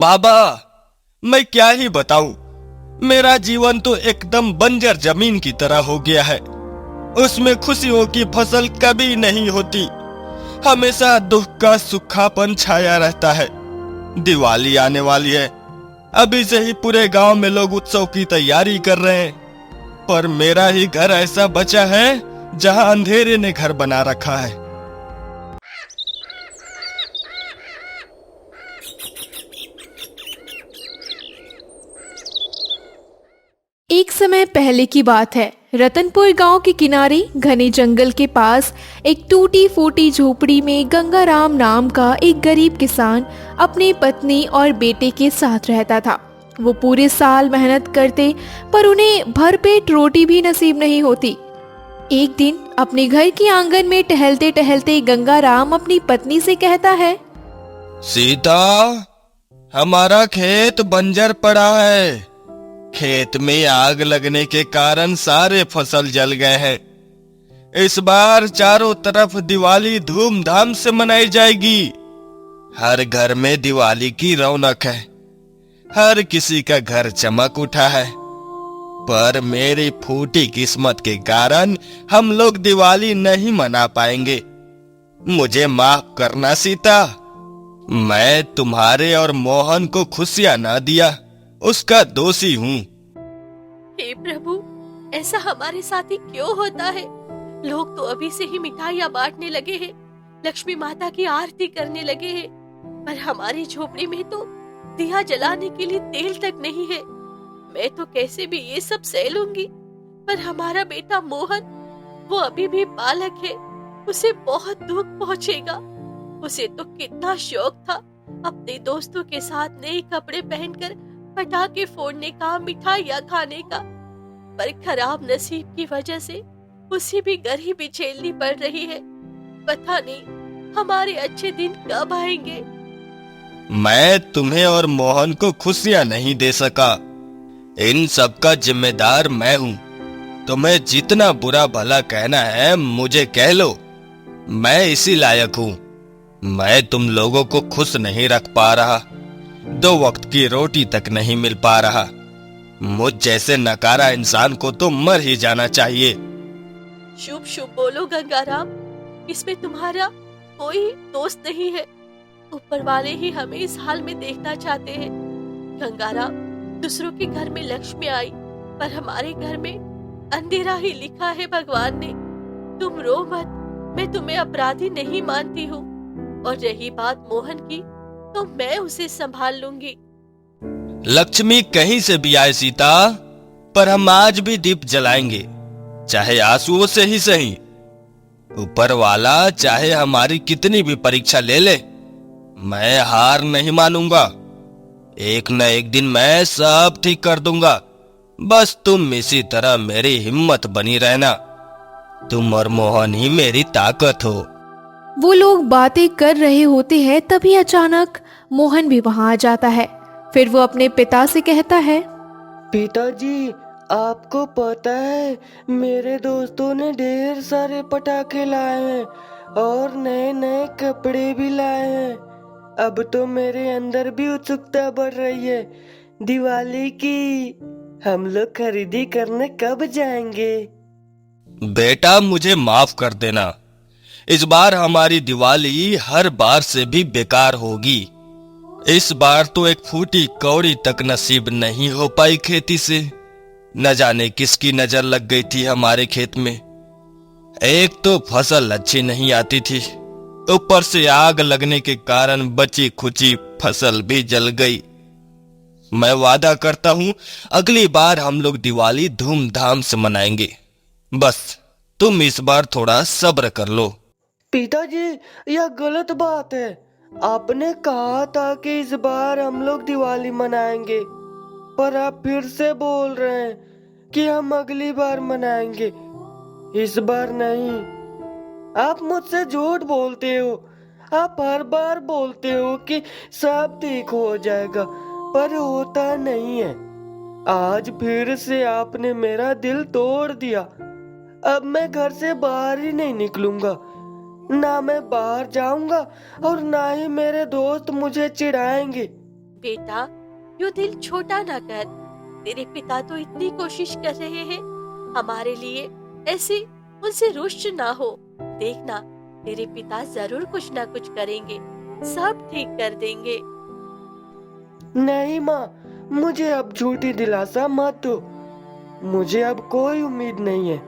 बाबा, मैं क्या ही बताऊं। मेरा जीवन तो एकदम बंजर जमीन की तरह हो गया है। उसमें खुशियों की फसल कभी नहीं होती। हमेशा दुख का सूखापन छाया रहता है। दिवाली आने वाली है। अभी से ही पूरे गांव में लोग उत्सव की तैयारी कर रहे हैं, पर मेरा ही घर ऐसा बचा है जहां अंधेरे ने घर बना रखा है। एक समय पहले की बात है। रतनपुर गांव के किनारे घने जंगल के पास एक टूटी फूटी झोपड़ी में गंगाराम नाम का एक गरीब किसान अपनी पत्नी और बेटे के साथ रहता था। वो पूरे साल मेहनत करते, पर उन्हें भरपेट रोटी भी नसीब नहीं होती। एक दिन अपने घर के आंगन में टहलते टहलते गंगाराम अपनी पत्नी से कहता है, सीता, हमारा खेत बंजर पड़ा है। खेत में आग लगने के कारण सारे फसल जल गए हैं। इस बार चारों तरफ दिवाली धूमधाम से मनाई जाएगी। हर घर में दिवाली की रौनक है। हर किसी का घर चमक उठा है। पर मेरी फूटी किस्मत के कारण हम लोग दिवाली नहीं मना पाएंगे। मुझे माफ करना सीता। मैं तुम्हारे और मोहन को खुशियां ना दिया, उसका दोषी हूँ। हे प्रभु, ऐसा हमारे साथ ही क्यों होता है? लोग तो अभी से ही मिठाइयाँ बांटने लगे हैं, लक्ष्मी माता की आरती करने लगे हैं, पर हमारी झोपड़ी में तो दिया जलाने के लिए तेल तक नहीं है। मैं तो कैसे भी ये सब सह लूंगी, पर हमारा बेटा मोहन, वो अभी भी बालक है, उसे बहुत दुख पहुंचेगा। उसे तो कितना शौक था अपने दोस्तों के साथ नए कपड़े पहनकर पटाखे फोड़ने का, मिठाइयाँ खाने का, पर खराब नसीब की वजह से उसे भी गरीबी झेलनी पड़ रही है। पता नहीं हमारे अच्छे दिन कब आएंगे। मैं तुम्हें और मोहन को खुशियां नहीं दे सका। इन सब का जिम्मेदार मैं हूँ। तुम्हें जितना बुरा भला कहना है मुझे कह लो। मैं इसी लायक हूँ। मैं तुम लोगों को खुश नहीं रख पा रहा। 2 वक्त की रोटी तक नहीं मिल पा रहा। मुझ जैसे नकारा इंसान को तो मर ही जाना चाहिए। शुभ शुभ बोलो गंगाराम, इसमें तुम्हारा कोई दोस्त नहीं है। ऊपर वाले ही हमें इस हाल में देखना चाहते हैं। गंगाराम, दूसरों के घर में लक्ष्मी आई, पर हमारे घर में अंधेरा ही लिखा है भगवान ने। तुम रो मत, मैं तुम्हें अपराधी नहीं मानती हूँ। और रही बात मोहन की, तो मैं उसे संभाल लूंगी। लक्ष्मी कहीं से भी आए सीता, पर हम आज भी दीप जलाएंगे, चाहे आंसुओं से ही सही। ऊपर वाला चाहे हमारी कितनी भी परीक्षा ले ले, मैं हार नहीं मानूंगा। एक न एक दिन मैं सब ठीक कर दूंगा। बस तुम इसी तरह मेरी हिम्मत बनी रहना। तुम और मोहन ही मेरी ताकत हो। वो लोग बातें कर रहे होते हैं, तभी अचानक मोहन भी वहां आ जाता है। फिर वो अपने पिता से कहता है, पिताजी, आपको पता है मेरे दोस्तों ने ढेर सारे पटाखे लाए हैं और नए नए कपड़े भी लाए हैं। अब तो मेरे अंदर भी उत्सुकता बढ़ रही है दिवाली की। हम लोग खरीदी करने कब जाएंगे? बेटा, मुझे माफ कर देना। इस बार हमारी दिवाली हर बार से भी बेकार होगी। इस बार तो एक फूटी कौड़ी तक नसीब नहीं हो पाई खेती से। न जाने किसकी नजर लग गई थी हमारे खेत में। एक तो फसल अच्छी नहीं आती थी, ऊपर से आग लगने के कारण बची खुची फसल भी जल गई। मैं वादा करता हूं, अगली बार हम लोग दिवाली धूमधाम से मनाएंगे। बस तुम इस बार थोड़ा सब्र कर लो। पिताजी, यह गलत बात है। आपने कहा था कि इस बार हम लोग दिवाली मनाएंगे, पर आप फिर से बोल रहे हैं कि हम अगली बार मनाएंगे, इस बार नहीं। आप मुझसे झूठ बोलते हो। आप हर बार बोलते हो कि सब ठीक हो जाएगा, पर होता नहीं है। आज फिर से आपने मेरा दिल तोड़ दिया। अब मैं घर से बाहर ही नहीं निकलूंगा। ना मैं बाहर जाऊंगा और ना ही मेरे दोस्त मुझे चिढ़ाएंगे। बेटा, यूं दिल छोटा ना कर। तेरे पिता तो इतनी कोशिश कर रहे हैं हमारे लिए, ऐसे उनसे रुष्ट ना हो। देखना, तेरे पिता जरूर कुछ ना कुछ करेंगे, सब ठीक कर देंगे। नहीं माँ, मुझे अब झूठी दिलासा मत दो। मुझे अब कोई उम्मीद नहीं है।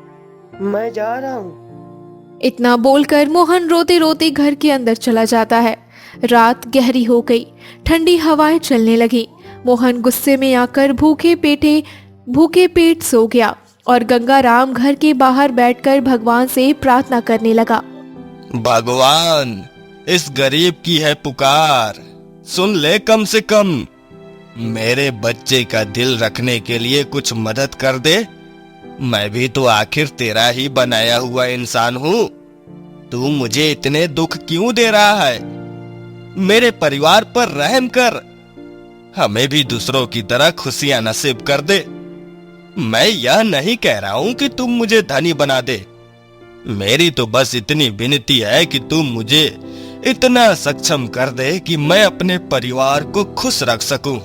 मैं जा रहा हूँ। इतना बोलकर मोहन रोते रोते घर के अंदर चला जाता है। रात गहरी हो गई, ठंडी हवाएं चलने लगी। मोहन गुस्से में आकर भूखे पेट सो गया और गंगाराम घर के बाहर बैठकर भगवान से प्रार्थना करने लगा। भगवान, इस गरीब की है पुकार, सुन ले कम से कम। मेरे बच्चे का दिल रखने के लिए कुछ मदद कर दे। मैं भी तो आखिर तेरा ही बनाया हुआ इंसान हूँ। तू मुझे इतने दुख क्यों दे रहा है? मेरे परिवार पर रहम कर, हमें भी दूसरों की तरह खुशियां नसीब कर दे। मैं यह नहीं कह रहा हूं कि तुम मुझे धनी बना दे। मेरी तो बस इतनी विनती है कि तुम मुझे इतना सक्षम कर दे कि मैं अपने परिवार को खुश रख सकूं।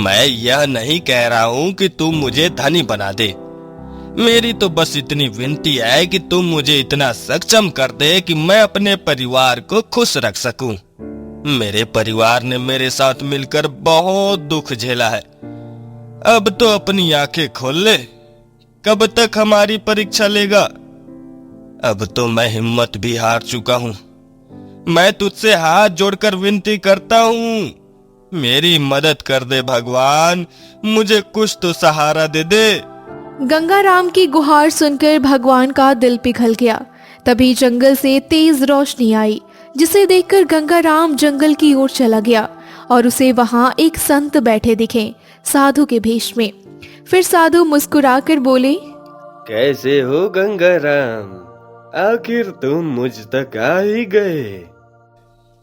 मैं यह नहीं कह रहा हूं कि तुम मुझे धनी बना दे। मेरी तो बस इतनी विनती है कि तुम मुझे इतना सक्षम कर दे कि मैं अपने परिवार को खुश रख सकूं। मेरे परिवार ने मेरे साथ मिलकर बहुत दुख झेला है। अब तो अपनी आंखें खोल ले। कब तक हमारी परीक्षा लेगा? अब तो मैं हिम्मत भी हार चुका हूं। मैं तुझसे हाथ जोड़कर विनती करता हूं, मेरी मदद कर दे भगवान। मुझे कुछ तो सहारा दे दे। गंगाराम की गुहार सुनकर भगवान का दिल पिघल गया। तभी जंगल से तेज रोशनी आई, जिसे देखकर गंगाराम जंगल की ओर चला गया और उसे वहां एक संत बैठे दिखे, साधु के भेष में। फिर साधु मुस्कुराकर बोले, कैसे हो गंगाराम? आखिर तुम मुझ तक आ ही गए।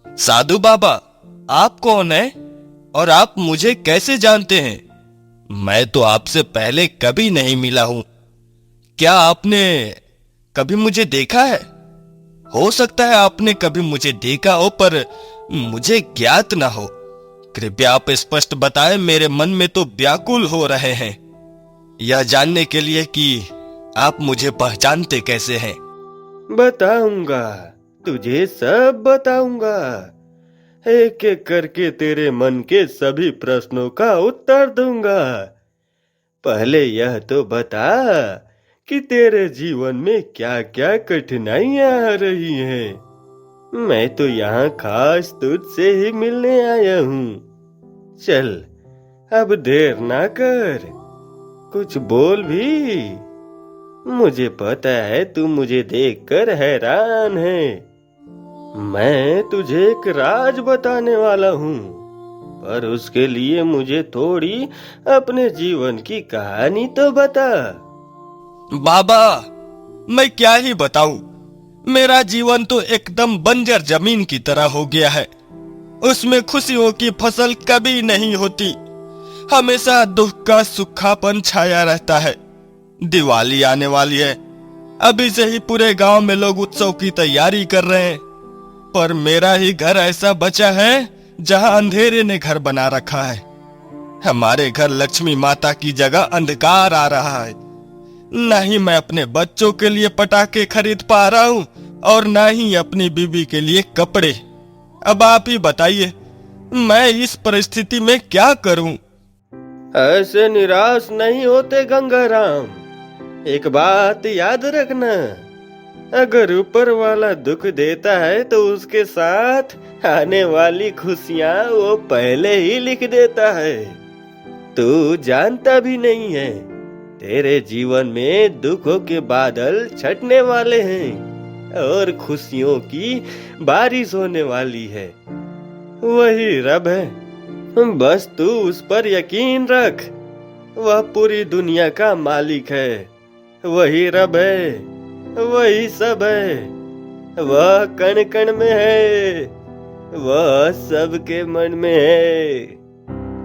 साधु बाबा, आप कौन हैं और आप मुझे कैसे जानते हैं? मैं तो आपसे पहले कभी नहीं मिला हूं। क्या आपने कभी मुझे देखा है? हो सकता है आपने कभी मुझे देखा हो, पर मुझे ज्ञात ना हो। कृपया आप स्पष्ट बताएं, मेरे मन में तो व्याकुल हो रहे हैं यह जानने के लिए कि आप मुझे पहचानते कैसे हैं। बताऊंगा, तुझे सब बताऊंगा। एक एक करके तेरे मन के सभी प्रश्नों का उत्तर दूंगा। पहले यह तो बता कि तेरे जीवन में क्या क्या कठिनाइयां आ रही हैं। मैं तो यहाँ खास तुझसे ही मिलने आया हूँ। चल, अब देर ना कर, कुछ बोल भी। मुझे पता है तू मुझे देखकर हैरान है। मैं तुझे एक राज बताने वाला हूँ, पर उसके लिए मुझे थोड़ी अपने जीवन की कहानी तो बता। बाबा, मैं क्या ही बताऊं। मेरा जीवन तो एकदम बंजर जमीन की तरह हो गया है। उसमें खुशियों की फसल कभी नहीं होती। हमेशा दुख का सूखापन छाया रहता है। दिवाली आने वाली है, अभी से ही पूरे गांव में लोग उत्सव की तैयारी कर रहे हैं, पर मेरा ही घर ऐसा बचा है जहां अंधेरे ने घर बना रखा है। हमारे घर लक्ष्मी माता की जगह अंधकार आ रहा है। न ही मैं अपने बच्चों के लिए पटाखे खरीद पा रहा हूँ और न ही अपनी बीबी के लिए कपड़े। अब आप ही बताइए, मैं इस परिस्थिति में क्या करूं? ऐसे निराश नहीं होते गंगाराम। एक बात याद रखना, अगर ऊपर वाला दुख देता है तो उसके साथ आने वाली खुशियाँ वो पहले ही लिख देता है। तू जानता भी नहीं है, तेरे जीवन में दुखों के बादल छटने वाले हैं और खुशियों की बारिश होने वाली है। वही रब है, बस तू उस पर यकीन रख। वह पूरी दुनिया का मालिक है। वही रब है, वही सब है। वह कण कण में है, वह सबके मन में है।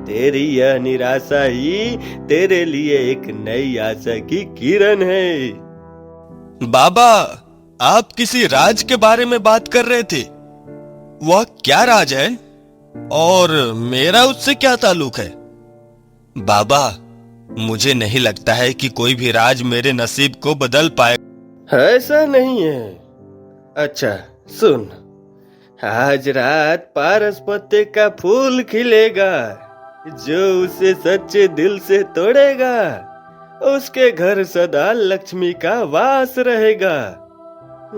तेरी यह निराशा ही तेरे लिए एक नई आशा की किरण है। बाबा, आप किसी राज के बारे में बात कर रहे थे। वह क्या राज है? और मेरा उससे क्या ताल्लुक है? बाबा, मुझे नहीं लगता है कि कोई भी राज मेरे नसीब को बदल पाए। ऐसा नहीं है। अच्छा सुन, आज रात पारस पत्ते का फूल खिलेगा। जो उसे सच्चे दिल से तोड़ेगा उसके घर सदा लक्ष्मी का वास रहेगा।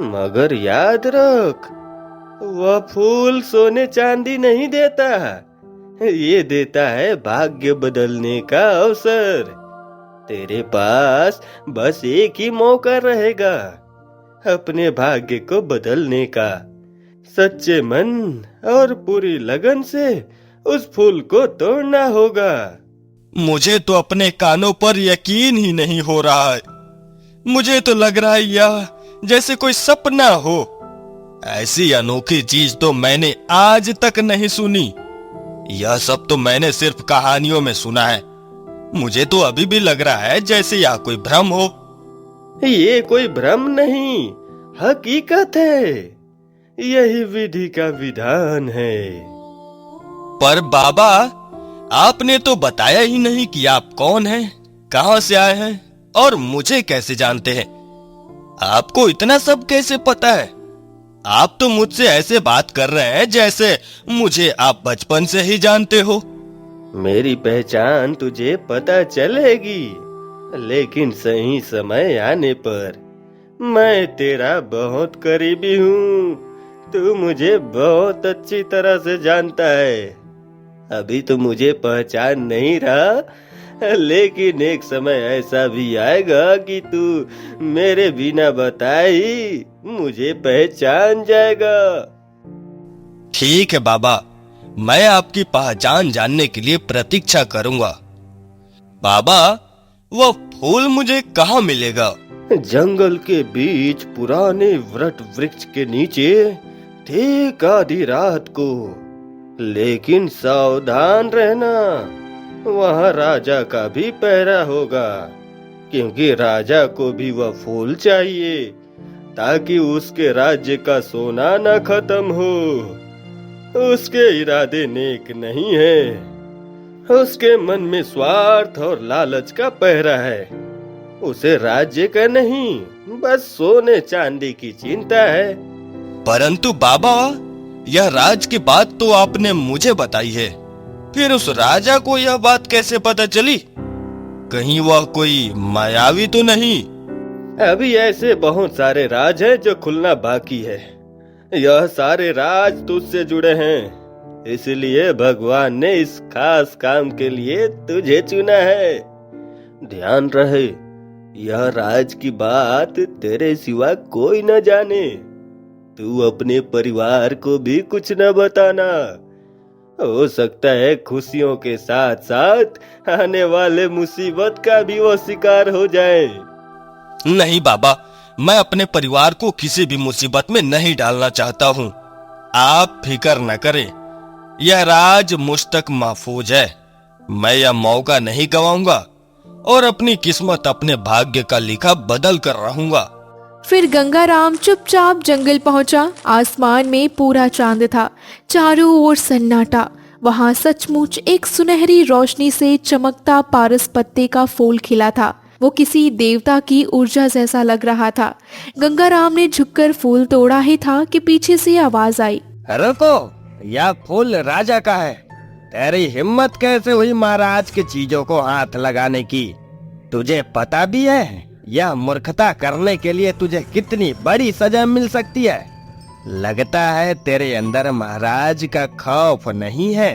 मगर याद रख, वह फूल सोने चांदी नहीं देता, ये देता है भाग्य बदलने का अवसर। तेरे पास बस एक ही मौका रहेगा अपने भाग्य को बदलने का। सच्चे मन और पूरी लगन से उस फूल को तोड़ना होगा। मुझे तो अपने कानों पर यकीन ही नहीं हो रहा है। मुझे तो लग रहा है यह जैसे कोई सपना हो। ऐसी अनोखी चीज तो मैंने आज तक नहीं सुनी। यह सब तो मैंने सिर्फ कहानियों में सुना है। मुझे तो अभी भी लग रहा है जैसे यह कोई भ्रम हो। ये कोई भ्रम नहीं, हकीकत है। यही विधि का विधान है। पर बाबा, आपने तो बताया ही नहीं कि आप कौन हैं, कहां से आए हैं और मुझे कैसे जानते हैं। आपको इतना सब कैसे पता है? आप तो मुझसे ऐसे बात कर रहे हैं जैसे मुझे आप बचपन से ही जानते हो। मेरी पहचान तुझे पता चलेगी, लेकिन सही समय आने पर। मैं तेरा बहुत करीबी हूँ। तू मुझे बहुत अच्छी तरह से जानता है। अभी तो मुझे पहचान नहीं रहा, लेकिन एक समय ऐसा भी आएगा कि तू मेरे बिना बताए ही मुझे पहचान जाएगा। ठीक है बाबा, मैं आपकी पहचान जानने के लिए प्रतीक्षा करूंगा। बाबा, वो फूल मुझे कहाँ मिलेगा? जंगल के बीच पुराने वट वृक्ष के नीचे ठीक आधी रात को। लेकिन सावधान रहना, वहाँ राजा का भी पहरा होगा, क्योंकि राजा को भी वह फूल चाहिए ताकि उसके राज्य का सोना न खत्म हो। उसके इरादे नेक नहीं है। उसके मन में स्वार्थ और लालच का पहरा है। उसे राज्य का नहीं, बस सोने चांदी की चिंता है। परंतु बाबा, यह राज की बात तो आपने मुझे बताई है। फिर उस राजा को यह बात कैसे पता चली? कहीं वह कोई मायावी तो नहीं? अभी ऐसे बहुत सारे राज हैं जो खुलना बाकी है। यह सारे राज तुझसे जुड़े हैं, इसलिए भगवान ने इस खास काम के लिए तुझे चुना है। ध्यान रहे, यह राज की बात तेरे सिवा कोई न जाने। तू अपने परिवार को भी कुछ न बताना। हो सकता है खुशियों के साथ साथ आने वाले मुसीबत का भी वो शिकार हो जाए। नहीं बाबा, मैं अपने परिवार को किसी भी मुसीबत में नहीं डालना चाहता हूँ। आप फिक्र न करें, यह राज मुझ तक महफूज है। मैं यह मौका नहीं गवाऊंगा और अपनी किस्मत, अपने भाग्य का लिखा बदल कर रहूंगा। फिर गंगाराम चुपचाप जंगल पहुंचा। आसमान में पूरा चांद था, चारों ओर सन्नाटा। वहां सचमुच एक सुनहरी रोशनी से चमकता पारस पत्ते का फूल खिला था। वो किसी देवता की ऊर्जा जैसा लग रहा था। गंगाराम ने झुककर फूल तोड़ा ही था कि पीछे से आवाज आई, रुको, यह फूल राजा का है। तेरी हिम्मत कैसे हुई महाराज की चीजों को हाथ लगाने की? तुझे पता भी है यह मूर्खता करने के लिए तुझे कितनी बड़ी सजा मिल सकती है। लगता है तेरे अंदर महाराज का खौफ नहीं है।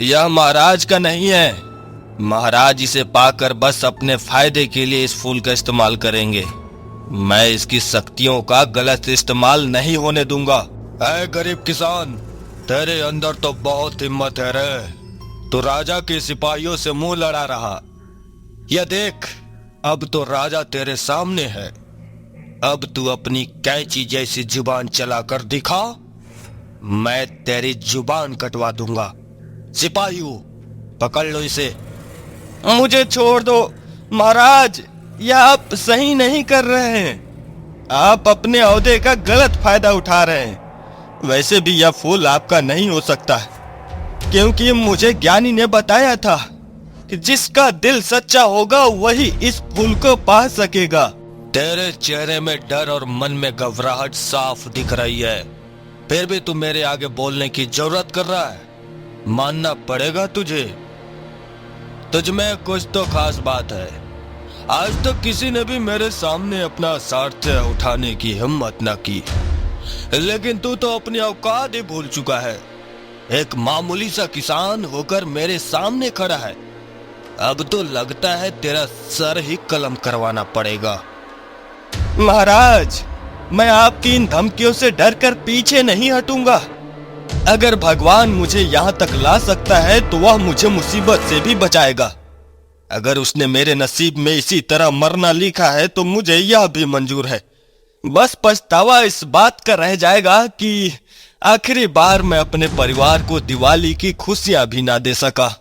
यह महाराज का नहीं है। महाराज इसे पाकर बस अपने फायदे के लिए इस फूल का इस्तेमाल करेंगे। मैं इसकी शक्तियों का गलत इस्तेमाल नहीं होने दूंगा। ऐ गरीब किसान, तेरे अंदर तो बहुत हिम्मत है रे। तो राजा के सिपाहियों से मुंह लड़ा रहा। यह देख, अब तो राजा तेरे सामने है। अब तू अपनी कैंची जैसी जुबान चलाकर दिखा, मैं तेरी जुबान कटवा दूंगा। सिपाहियों, पकड़ लो इसे। मुझे छोड़ दो महाराज, यह आप सही नहीं कर रहे हैं। आप अपने ओहदे का गलत फायदा उठा रहे हैं। वैसे भी यह फूल आपका नहीं हो सकता है। क्योंकि मुझे ज्ञानी ने बताया था कि जिसका दिल सच्चा होगा वही इस फूल को पा सकेगा। तेरे चेहरे में डर और मन में घबराहट साफ दिख रही है, फिर भी तू मेरे आगे बोलने की जरूरत कर रहा है। मानना पड़ेगा तुझे, तुझ में कुछ तो खास बात है। आज तक किसी ने भी मेरे सामने अपना सार्थ्य उठाने की हिम्मत न की, लेकिन तू तो अपनी औकात ही भूल चुका है। एक मामूली सा किसान होकर मेरे सामने खड़ा है। अब तो लगता है तेरा सर ही कलम करवाना पड़ेगा। महाराज, मैं आपकी इन धमकियों से डरकर पीछे नहीं हटूंगा। अगर भगवान मुझे यहाँ तक ला सकता है तो वह मुझे मुसीबत से भी बचाएगा। अगर उसने मेरे नसीब में इसी तरह मरना लिखा है तो मुझे यह भी मंजूर है। बस पछतावा इस बात का रह जाएगा कि आखिरी बार मैं अपने परिवार को दिवाली की खुशियां भी ना दे सका।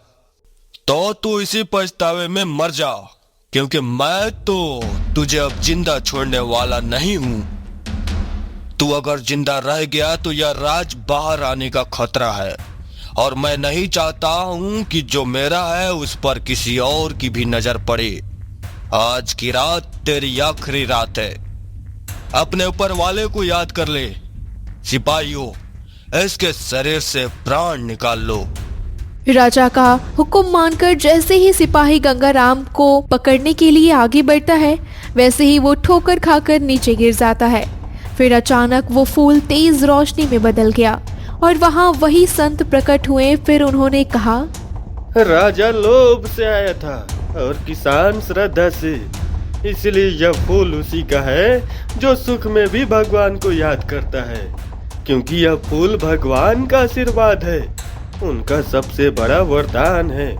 तो तू इसी पछतावे में मर जा, क्योंकि मैं तो तुझे अब जिंदा छोड़ने वाला नहीं हूं। तू अगर जिंदा रह गया तो यह राज बाहर आने का खतरा है, और मैं नहीं चाहता हूं कि जो मेरा है उस पर किसी और की भी नजर पड़े। आज की रात तेरी आखिरी रात है। अपने ऊपर वाले को याद कर ले। सिपाहियों, इसके शरीर से प्राण निकाल लो। राजा का हुक्म मानकर जैसे ही सिपाही गंगाराम को पकड़ने के लिए आगे बढ़ता है, वैसे ही वो ठोकर खाकर नीचे गिर जाता है। फिर अचानक वो फूल तेज रोशनी में बदल गया और वहाँ वही संत प्रकट हुए। फिर उन्होंने कहा, राजा लोभ से आया था और किसान श्रद्धा से, इसलिए यह फूल उसी का है जो सुख में भी भगवान को याद करता है, क्योंकि यह फूल भगवान का आशीर्वाद है, उनका सबसे बड़ा वरदान है।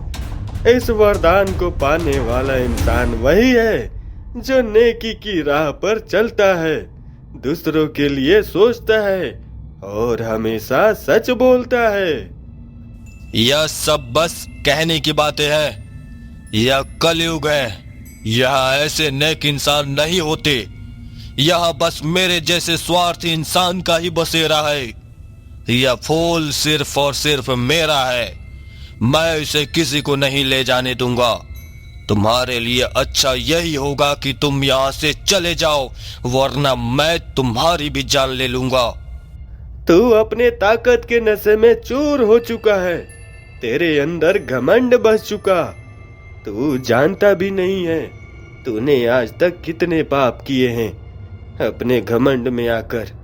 इस वरदान को पाने वाला इंसान वही है जो नेकी की राह पर चलता है, दूसरों के लिए सोचता है और हमेशा सच बोलता है। यह सब बस कहने की बातें हैं। यह कलयुग है। यहाँ ऐसे नेक इंसान नहीं होते। यहाँ बस मेरे जैसे स्वार्थी इंसान का ही बसेरा है। यह फूल सिर्फ और सिर्फ मेरा है। मैं इसे किसी को नहीं ले जाने दूंगा। तुम्हारे लिए अच्छा यही होगा कि तुम यहाँ से चले जाओ, वरना मैं तुम्हारी भी जान ले लूंगा। तू अपने ताकत के नशे में चूर हो चुका है। तेरे अंदर घमंड बस चुका। तू जानता भी नहीं है तूने आज तक कितने पाप किए हैं अपने घमंड में आकर।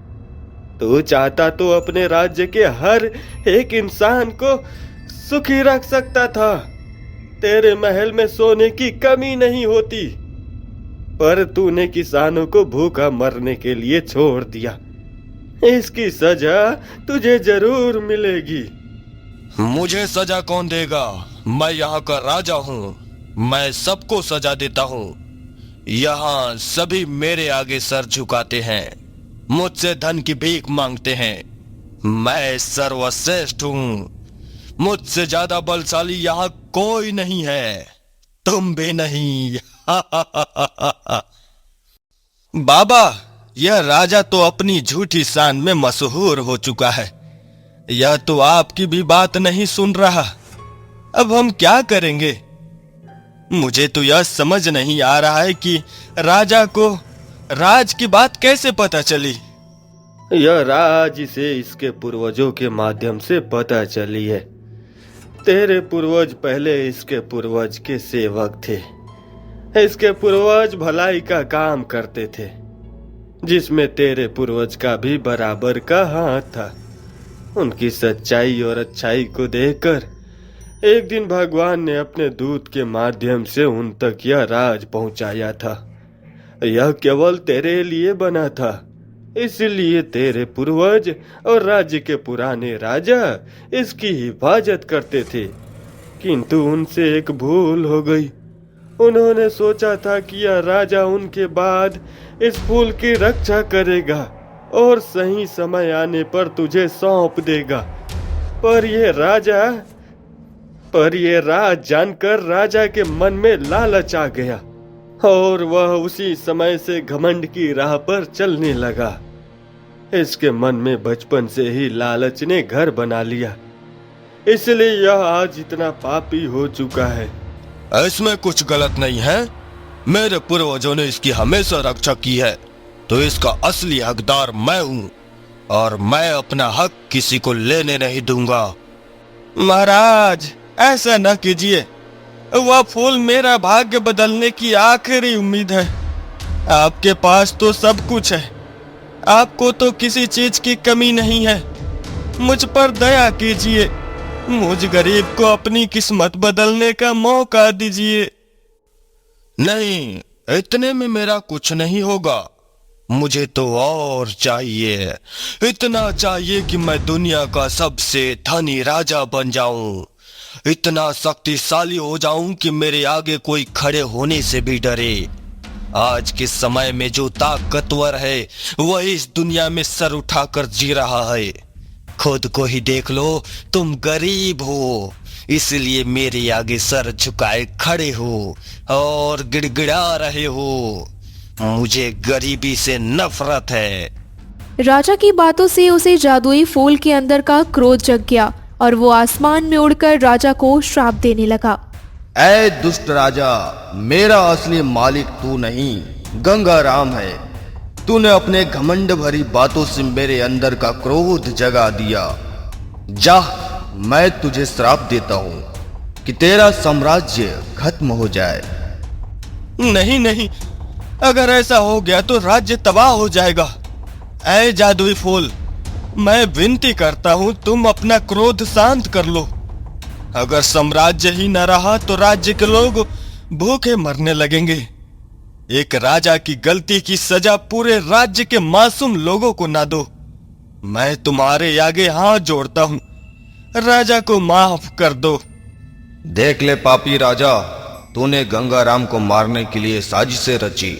तू चाहता तो अपने राज्य के हर एक इंसान को सुखी रख सकता था। तेरे महल में सोने की कमी नहीं होती, पर तूने किसानों को भूखा मरने के लिए छोड़ दिया। इसकी सजा तुझे जरूर मिलेगी। मुझे सजा कौन देगा? मैं यहाँ का राजा हूँ। मैं सबको सजा देता हूँ। यहाँ सभी मेरे आगे सर झुकाते हैं, मुझसे धन की भीख मांगते हैं। मैं सर्वश्रेष्ठ हूँ। मुझसे ज्यादा बलशाली यहाँ कोई नहीं है, तुम भी नहीं। बाबा, यह राजा तो अपनी झूठी शान में मशहूर हो चुका है। यह तो आपकी भी बात नहीं सुन रहा। अब हम क्या करेंगे? मुझे तो यह समझ नहीं आ रहा है कि राजा को राज की बात कैसे पता चली। यह राज इसे इसके पूर्वजों के माध्यम से पता चली है। तेरे पूर्वज पहले इसके पूर्वज के सेवक थे। इसके पूर्वज भलाई का काम करते थे, जिसमें तेरे पूर्वज का भी बराबर का हाथ था। उनकी सच्चाई और अच्छाई को देखकर एक दिन भगवान ने अपने दूत के माध्यम से उन तक यह राज पहुंचाया था। यह केवल तेरे लिए बना था, इसलिए तेरे पूर्वज और राज्य के पुराने राजा इसकी हिफाजत करते थे। किंतु उनसे एक भूल हो गई। उन्होंने सोचा था कि यह राजा उनके बाद इस फूल की रक्षा करेगा और सही समय आने पर तुझे सौंप देगा। पर यह राज जानकर राजा के मन में लालच आ गया और वह उसी समय से घमंड की राह पर चलने लगा। इसके मन में बचपन से ही लालच ने घर बना लिया। इसलिए यह आज इतना पापी हो चुका है। इसमें कुछ गलत नहीं है। मेरे पूर्वजों ने इसकी हमेशा रक्षा की है, तो इसका असली हकदार मैं हूँ और मैं अपना हक किसी को लेने नहीं दूंगा। महाराज, ऐसा न कीजिए। वह फूल मेरा भाग्य बदलने की आखिरी उम्मीद है। आपके पास तो सब कुछ है, आपको तो किसी चीज की कमी नहीं है। मुझ पर दया कीजिए, मुझ गरीब को अपनी किस्मत बदलने का मौका दीजिए। नहीं, इतने में मेरा कुछ नहीं होगा। मुझे तो और चाहिए, इतना चाहिए कि मैं दुनिया का सबसे धनी राजा बन जाऊं, इतना शक्तिशाली हो जाऊं कि मेरे आगे कोई खड़े होने से भी डरे। आज के समय में जो ताकतवर है वह इस दुनिया में सर उठाकर जी रहा है। खुद को ही देख लो, तुम गरीब हो, इसलिए मेरे आगे सर झुकाए खड़े हो और गिड़गिड़ा रहे हो। मुझे गरीबी से नफरत है। राजा की बातों से उसे जादुई फूल के अंदर का क्रोध जग गया और वो आसमान में उड़कर राजा को श्राप देने लगा। ऐ दुष्ट राजा, मेरा असली मालिक तू नहीं, गंगाराम है। तूने अपने घमंड भरी बातों से मेरे अंदर का क्रोध जगा दिया। जा, मैं तुझे श्राप देता हूँ कि तेरा साम्राज्य खत्म हो जाए। नहीं नहीं, अगर ऐसा हो गया तो राज्य तबाह हो जाएगा। ऐ जादुई फूल, मैं विनती करता हूँ तुम अपना क्रोध शांत कर लो। अगर साम्राज्य ही न रहा तो राज्य के लोग भूखे मरने लगेंगे। एक राजा की गलती की सजा पूरे राज्य के मासूम लोगों को ना दो। मैं तुम्हारे आगे हाथ जोड़ता हूँ, राजा को माफ कर दो। देख ले पापी राजा, तूने गंगाराम को मारने के लिए साजिशें रची,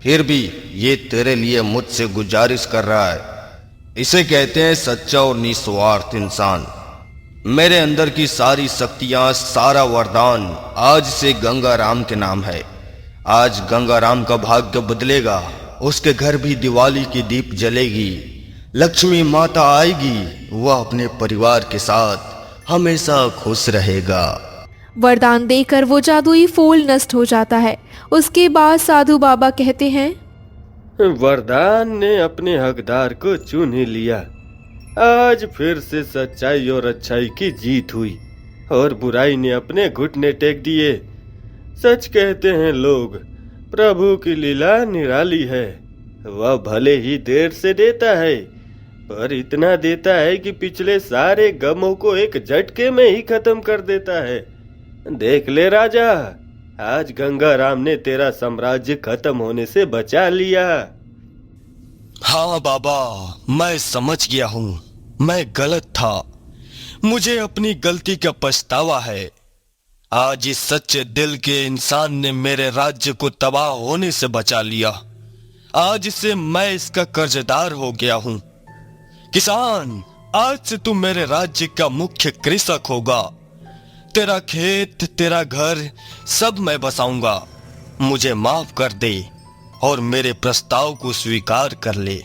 फिर भी ये तेरे लिए मुझसे गुजारिश कर रहा है। इसे कहते हैं सच्चा और निस्वार्थ इंसान। मेरे अंदर की सारी शक्तियां, सारा वरदान आज से गंगाराम के नाम है। आज गंगाराम का भाग्य बदलेगा, उसके घर भी दिवाली की दीप जलेगी, लक्ष्मी माता आएगी, वह अपने परिवार के साथ हमेशा खुश रहेगा। वरदान देकर वो जादुई फूल नष्ट हो जाता है। उसके बाद साधु बाबा कहते हैं, वरदान ने अपने हकदार को चुन ही लिया। आज फिर से सच्चाई और अच्छाई की जीत हुई और बुराई ने अपने घुटने टेक दिए। सच कहते हैं लोग, प्रभु की लीला निराली है। वह भले ही देर से देता है, पर इतना देता है कि पिछले सारे गमों को एक झटके में ही खत्म कर देता है। देख ले राजा, आज गंगाराम ने तेरा साम्राज्य खत्म होने से बचा लिया। हाँ बाबा, मैं समझ गया हूँ, मैं गलत था। मुझे अपनी गलती का पछतावा है। आज इस सच्चे दिल के इंसान ने मेरे राज्य को तबाह होने से बचा लिया। आज से मैं इसका कर्जदार हो गया हूँ। किसान, आज से तू मेरे राज्य का मुख्य कृषक होगा। तेरा खेत, तेरा घर सब मैं बसाऊंगा। मुझे माफ कर दे और मेरे प्रस्ताव को स्वीकार कर ले।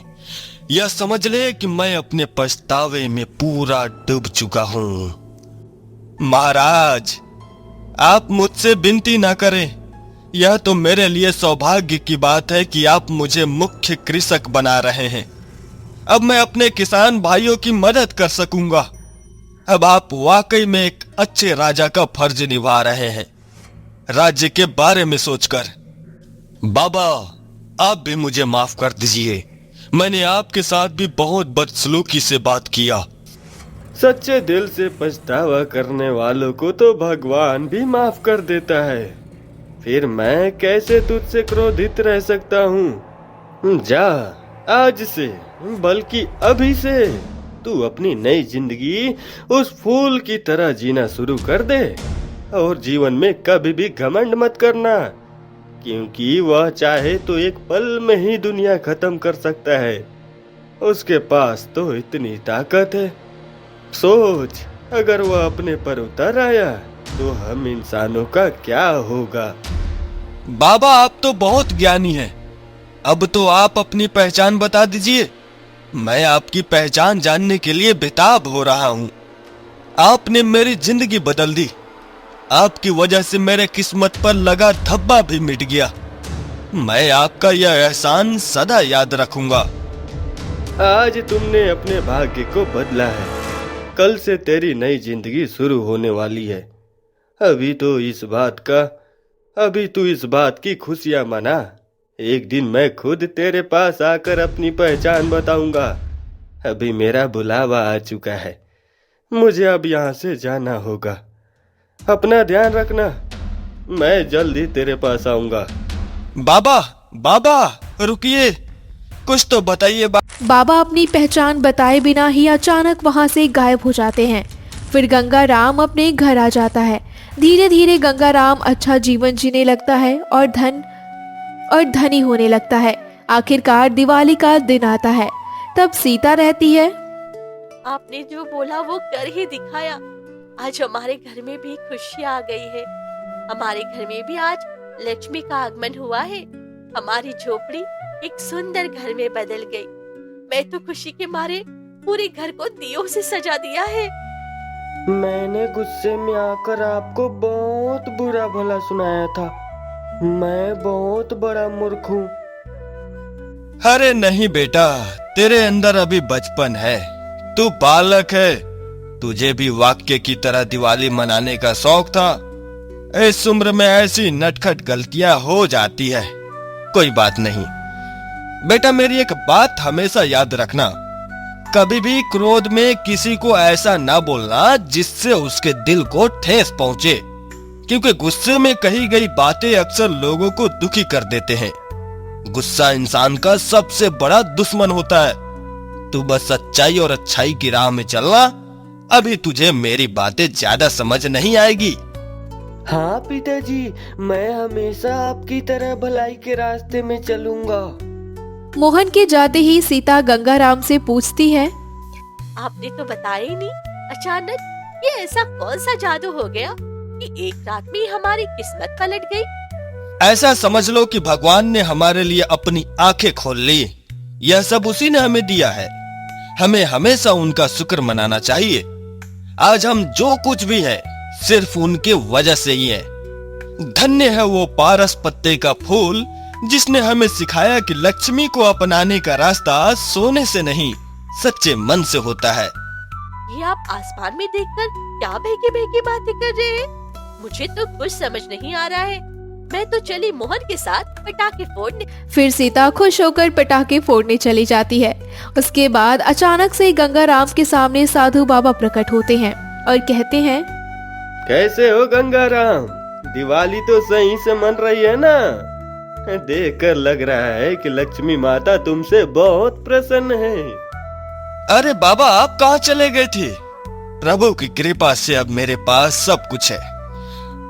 यह समझ ले कि मैं अपने पछतावे में पूरा डूब चुका हूं। महाराज, आप मुझसे विनती ना करें। यह तो मेरे लिए सौभाग्य की बात है कि आप मुझे मुख्य कृषक बना रहे हैं। अब मैं अपने किसान भाइयों की मदद कर सकूंगा। अब आप वाकई में एक अच्छे राजा का फर्ज निभा रहे हैं, राज्य के बारे में सोचकर। बाबा, आप भी मुझे माफ कर दीजिए। मैंने आपके साथ भी बहुत बदसलूकी से बात किया। सच्चे दिल से पछतावा करने वालों को तो भगवान भी माफ कर देता है। फिर मैं कैसे तुझसे क्रोधित रह सकता हूँ। जा, आज से बल्कि अभी से तू अपनी नई जिंदगी उस फूल की तरह जीना शुरू कर दे और जीवन में कभी भी घमंड मत करना, क्योंकि वह चाहे तो एक पल में ही दुनिया खत्म कर सकता है। उसके पास तो इतनी ताकत है। सोच, अगर वह अपने पर उतर आया तो हम इंसानों का क्या होगा। बाबा, आप तो बहुत ज्ञानी हैं। अब तो आप अपनी पहचान बता दीजिए। मैं आपकी पहचान जानने के लिए बेताब हो रहा हूँ। आपने मेरी जिंदगी बदल दी। आपकी वजह से मेरे किस्मत पर लगा धब्बा भी मिट गया। मैं आपका यह एहसान सदा याद रखूंगा। आज तुमने अपने भाग्य को बदला है। कल से तेरी नई जिंदगी शुरू होने वाली है। अभी तो इस बात की खुशियां मना। एक दिन मैं खुद तेरे पास आकर अपनी पहचान बताऊंगा। अभी मेरा बुलावा आ चुका है। मुझे अब यहाँ से जाना होगा। अपना ध्यान रखना। मैं जल्द ही तेरे पास आऊंगा। बाबा रुकिए, कुछ तो बताइए। बाबा अपनी पहचान बताए बिना ही अचानक वहां से गायब हो जाते हैं। फिर गंगाराम अपने घर आ जाता है। धीरे धीरे गंगाराम अच्छा जीवन जीने लगता है और धनी होने लगता है। आखिरकार दिवाली का दिन आता है। तब सीता रहती है। आपने जो बोला वो कर ही दिखाया। आज हमारे घर में भी खुशियाँ आ गई है। हमारे घर में भी आज लक्ष्मी का आगमन हुआ है। हमारी झोपड़ी एक सुंदर घर में बदल गई। मैं तो खुशी के मारे पूरे घर को दियों से सजा दिया है। मैंने गुस्से में आकर आपको बहुत बुरा भला सुनाया था। मैं बहुत बड़ा मूर्ख हूँ। अरे नहीं बेटा, तेरे अंदर अभी बचपन है। तू बालक है। तुझे भी वाक्य की तरह दिवाली मनाने का शौक था। इस उम्र में ऐसी नटखट गलतियां हो जाती है। कोई बात नहीं बेटा, मेरी एक बात हमेशा याद रखना। कभी भी क्रोध में किसी को ऐसा ना बोलना जिससे उसके दिल को ठेस पहुंचे, क्योंकि गुस्से में कही गई बातें अक्सर लोगों को दुखी कर देते हैं। गुस्सा इंसान का सबसे बड़ा दुश्मन होता है। तू बस सच्चाई और अच्छाई की राह में चलना। अभी तुझे मेरी बातें ज्यादा समझ नहीं आएगी। हाँ पिताजी, मैं हमेशा आपकी तरह भलाई के रास्ते में चलूंगा। मोहन के जाते ही सीता गंगाराम से पूछती है। आपने तो बताया ही नहीं। अचानक ये ऐसा कौन सा जादू हो गया कि एक रात में ही हमारी किस्मत पलट गई? ऐसा समझ लो कि भगवान ने हमारे लिए अपनी आंखें खोल ली। यह सब उसी ने हमें दिया है। हमें हमेशा उनका शुक्र मनाना चाहिए। आज हम जो कुछ भी है सिर्फ उनके वजह से ही है। धन्य है वो पारस पत्ते का फूल जिसने हमें सिखाया कि लक्ष्मी को अपनाने का रास्ता सोने से नहीं सच्चे मन से होता है। ये आप आसमान में देखकर क्या बहकी बहकी बातें कर रहे हैं? मुझे तो कुछ समझ नहीं आ रहा है। मैं तो चली मोहन के साथ पटाखे फोड़ने। फिर सीता खुश होकर पटाखे फोड़ने चली जाती है। उसके बाद अचानक से गंगाराम के सामने साधु बाबा प्रकट होते हैं और कहते हैं, कैसे हो गंगाराम? दिवाली तो सही से मन रही है ना? देखकर लग रहा है कि लक्ष्मी माता तुमसे बहुत प्रसन्न है। अरे बाबा, आप कहाँ चले गए थे? प्रभु की कृपा से अब मेरे पास सब कुछ है,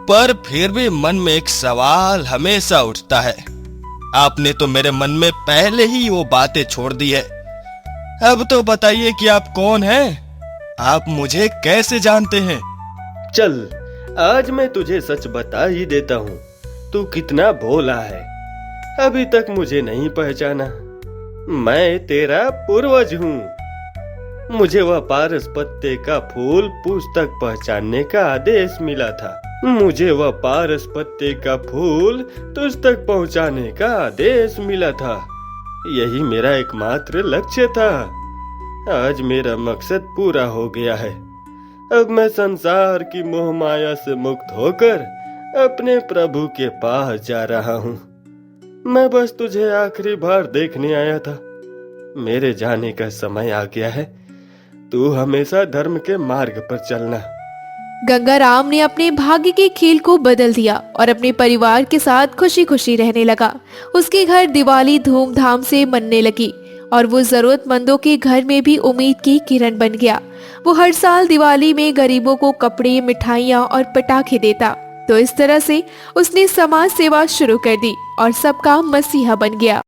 पर फिर भी मन में एक सवाल हमेशा उठता है। आपने तो मेरे मन में पहले ही वो बातें छोड़ दी है। अब तो बताइए कि आप कौन हैं? आप मुझे कैसे जानते हैं? चल, आज मैं तुझे सच बता ही देता हूँ। तू कितना भोला है। अभी तक मुझे नहीं पहचाना। मैं तेरा पूर्वज हूँ। मुझे वह पारस पत्ते का फूल पुस्तक पहचानने का आदेश मिला था। मुझे वह पारस पत्ते का फूल तुझ तक पहुँचाने का आदेश मिला था। यही मेरा एकमात्र लक्ष्य था। आज मेरा मकसद पूरा हो गया है। अब मैं संसार की मोह माया से मुक्त होकर अपने प्रभु के पास जा रहा हूँ। मैं बस तुझे आखिरी बार देखने आया था। मेरे जाने का समय आ गया है। तू हमेशा धर्म के मार्ग पर चलना। गंगाराम ने अपने भाग्य के खेल को बदल दिया और अपने परिवार के साथ खुशी खुशी रहने लगा। उसके घर दिवाली धूमधाम से मनने लगी और वो जरूरतमंदों के घर में भी उम्मीद की किरण बन गया। वो हर साल दिवाली में गरीबों को कपड़े, मिठाइयाँ और पटाखे देता। तो इस तरह से उसने समाज सेवा शुरू कर दी और सबका मसीहा बन गया।